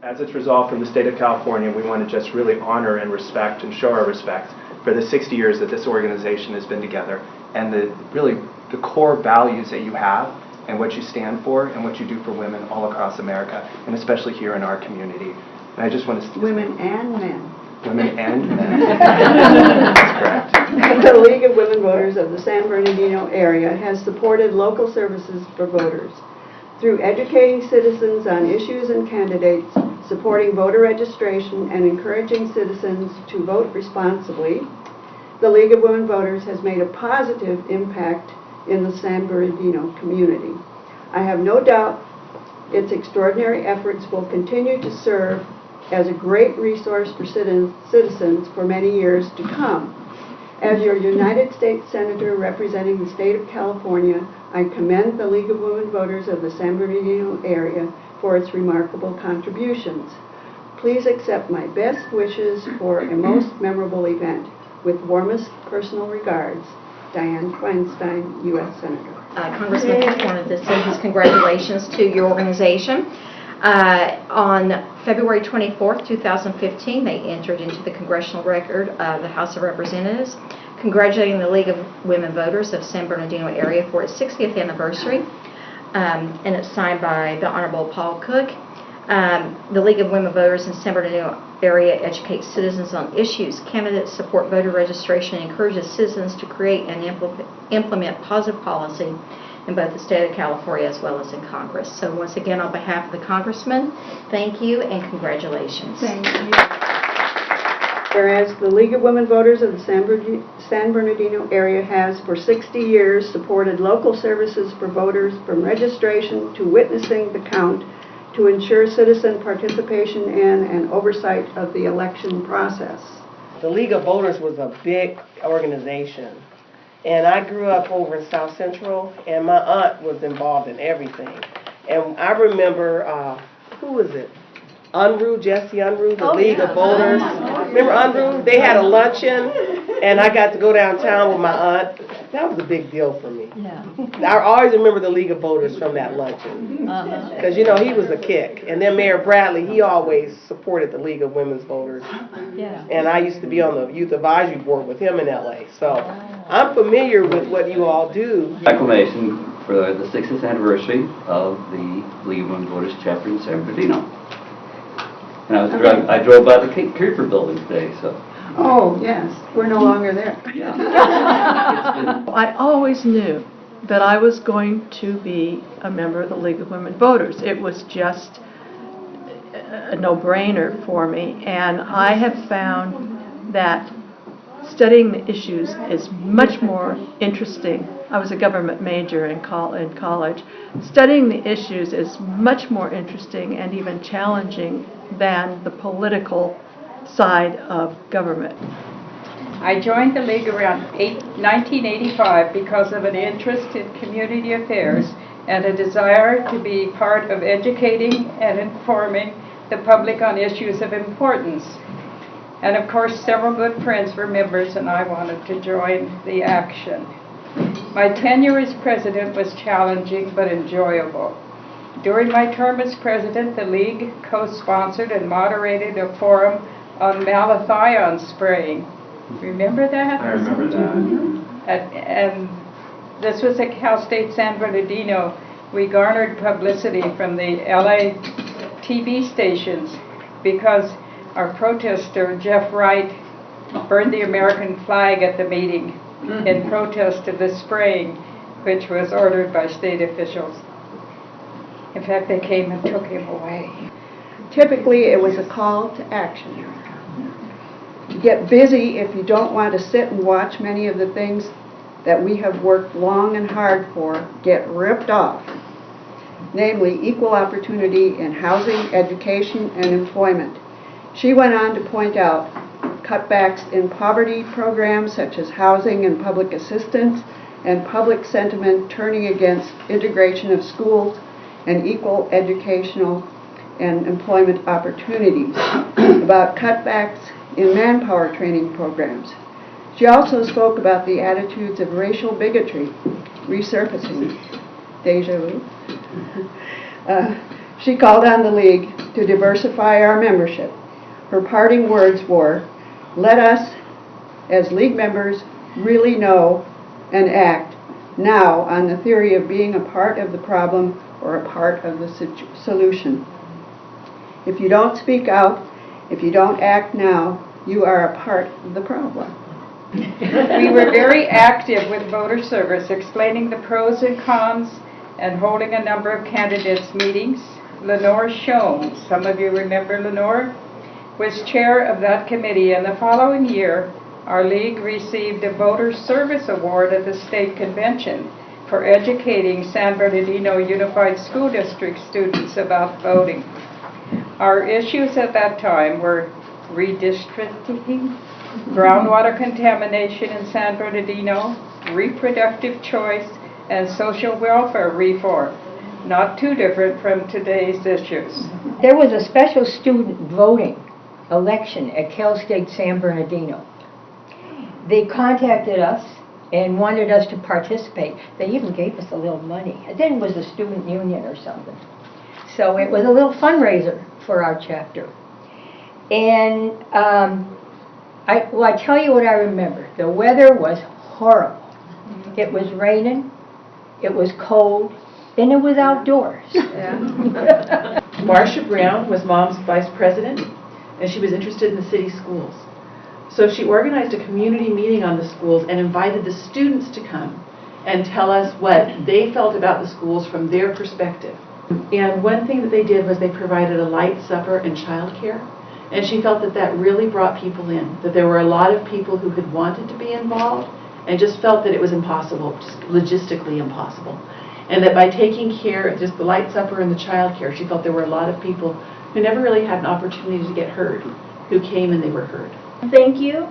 As it's resolved from the state of California, we want to just really honor and respect and show our respect for the 60 years that this organization has been together and the core values that you have and what you stand for and what you do for women all across America, and especially here in our community. And I just want to... Women and men. Women and men. That's correct. The League of Women Voters of the San Bernardino area has supported local services for voters through educating citizens on issues and candidates, supporting voter registration, and encouraging citizens to vote responsibly. The League of Women Voters has made a positive impact in the San Bernardino community. I have no doubt its extraordinary efforts will continue to serve as a great resource for citizens for many years to come. As your United States Senator representing the state of California, I commend the League of Women Voters of the San Bernardino area for its remarkable contributions. Please accept my best wishes for a most memorable event. With warmest personal regards, Diane Feinstein, U.S. Senator. Congressman Peck wanted to send his congratulations to your organization. On February 24th, 2015, they entered into the congressional record of the House of Representatives, congratulating the League of Women Voters of San Bernardino area for its 60th anniversary, and it's signed by the Honorable Paul Cook. The League of Women Voters in San Bernardino area educates citizens on issues. Candidates support voter registration and encourages citizens to create and implement positive policy in both the state of California as well as in Congress. So once again, on behalf of the Congressman, thank you and congratulations. Thank you. Whereas the League of Women Voters of the San Bernardino area has for 60 years supported local services for voters from registration to witnessing the count to ensure citizen participation in and oversight of the election process. The League of Voters was a big organization, and I grew up over in South Central, and my aunt was involved in everything. And I remember, who was it? Unruh, Jesse Unruh, the League of Voters. Remember Unruh? They had a luncheon, and I got to go downtown with my aunt. That was a big deal for me. Yeah. I always remember the League of Voters from that luncheon. Because, you know, he was a kick. And then Mayor Bradley, he always supported the League of Women's Voters. Yeah. And I used to be on the Youth Advisory Board with him in L.A. So I'm familiar with what you all do. Acclamation for the 60th anniversary of the League of Women Voters chapter in San Bernardino. And I drove by the Creeper building today, so. Oh, yes. We're no longer there. Yeah. I always knew that I was going to be a member of the League of Women Voters. It was just a no-brainer for me, and I have found that studying the issues is much more interesting. I was a government major in college. Studying the issues is much more interesting and even challenging than the political side of government. I joined the League around 1985 because of an interest in community affairs and a desire to be part of educating and informing the public on issues of importance. And of course, several good friends were members, and I wanted to join the action. My tenure as president was challenging but enjoyable. During my term as president, the League co-sponsored and moderated a forum on malathion spraying. Remember that? I remember that. And this was at Cal State San Bernardino. We garnered publicity from the LA TV stations because our protester, Jeff Wright, burned the American flag at the meeting in protest of the spraying, which was ordered by state officials. In fact, they came and took him away. Typically, it was a call to action. To get busy if you don't want to sit and watch many of the things that we have worked long and hard for get ripped off, namely equal opportunity in housing, education, and employment. She went on to point out cutbacks in poverty programs such as housing and public assistance, and public sentiment turning against integration of schools and equal educational and employment opportunities, about cutbacks in manpower training programs. She also spoke about the attitudes of racial bigotry resurfacing. Deja vu. She called on the League to diversify our membership. Her parting words were, "Let us, as league members, really know and act now on the theory of being a part of the problem or a part of the solution. If you don't speak out, if you don't act now, you are a part of the problem." We were very active with voter service, explaining the pros and cons and holding a number of candidates' meetings. Lenore Schoen, some of you remember Lenore, was chair of that committee, and the following year, our league received a Voter Service Award at the state convention for educating San Bernardino Unified School District students about voting. Our issues at that time were redistricting, groundwater contamination in San Bernardino, reproductive choice, and social welfare reform. Not too different from today's issues. There was a special student voting election at Cal State San Bernardino. They contacted us and wanted us to participate. They even gave us a little money. Then it was a student union or something. So it was a little fundraiser for our chapter. And I tell you what I remember. The weather was horrible. It was raining, it was cold, and it was outdoors. Marcia Brown was Mom's vice president, and she was interested in the city schools. So she organized a community meeting on the schools and invited the students to come and tell us what they felt about the schools from their perspective. And one thing that they did was they provided a light supper and childcare. And she felt that that really brought people in, that there were a lot of people who had wanted to be involved and just felt that it was impossible, just logistically impossible. And that by taking care of just the light supper and the childcare, she felt there were a lot of people who never really had an opportunity to get heard, who came and they were heard. Thank you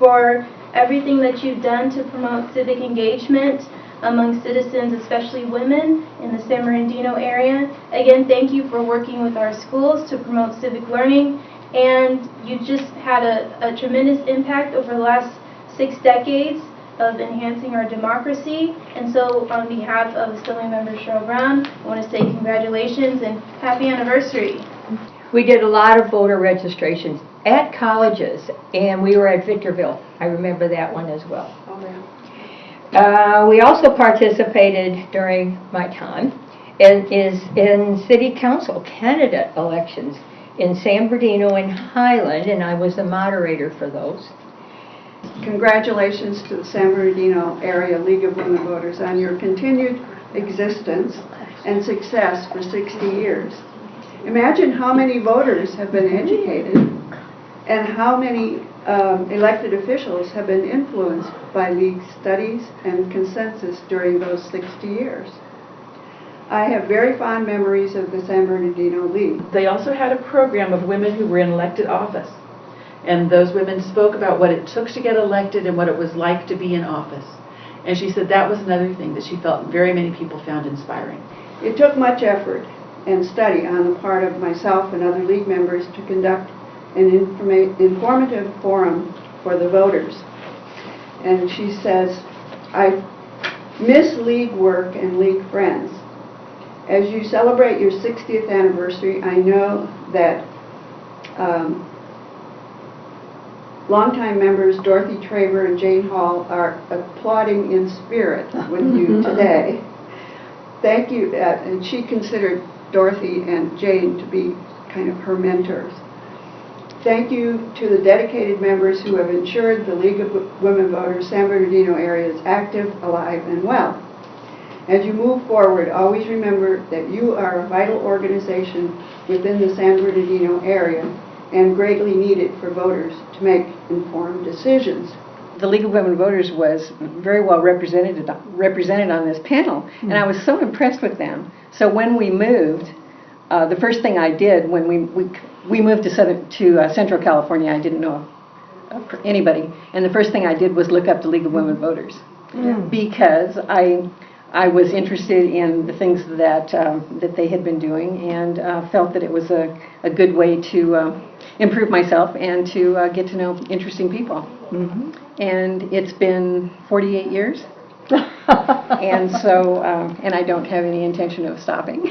for everything that you've done to promote civic engagement among citizens, especially women in the San Bernardino area. Again, thank you for working with our schools to promote civic learning, and you just had a tremendous impact over the last 6 decades of enhancing our democracy. And so on behalf of Assembly Member Cheryl Brown, I want to say congratulations and happy anniversary. We did a lot of voter registrations at colleges, and we were at Victorville. I remember that one as well. Oh, yeah. We also participated during my time in city council candidate elections in San Bernardino and Highland, and I was the moderator for those. Congratulations to the San Bernardino Area League of Women Voters on your continued existence and success for 60 years. Imagine how many voters have been educated and how many elected officials have been influenced by League studies and consensus during those 60 years. I have very fond memories of the San Bernardino League. They also had a program of women who were in elected office. And those women spoke about what it took to get elected and what it was like to be in office. And she said that was another thing that she felt very many people found inspiring. It took much effort and study on the part of myself and other League members to conduct an informative forum for the voters. And she says, "I miss League work and League friends. As you celebrate your 60th anniversary, I know that longtime members Dorothy Traver and Jane Hall are applauding in spirit with you today. Thank you." And she considered Dorothy and Jane to be kind of her mentors. Thank you to the dedicated members who have ensured the League of Women Voters San Bernardino area is active, alive, and well. As you move forward, always remember that you are a vital organization within the San Bernardino area and greatly needed for voters to make informed decisions. The League of Women Voters was very well represented on this panel, and I was so impressed with them. So when we moved, the first thing I did when we moved to Central California, I didn't know anybody, and the first thing I did was look up the League of Women Voters, because I was interested in the things that they had been doing, and felt that it was a good way to improve myself and to get to know interesting people. And it's been 48 years, and so and I don't have any intention of stopping.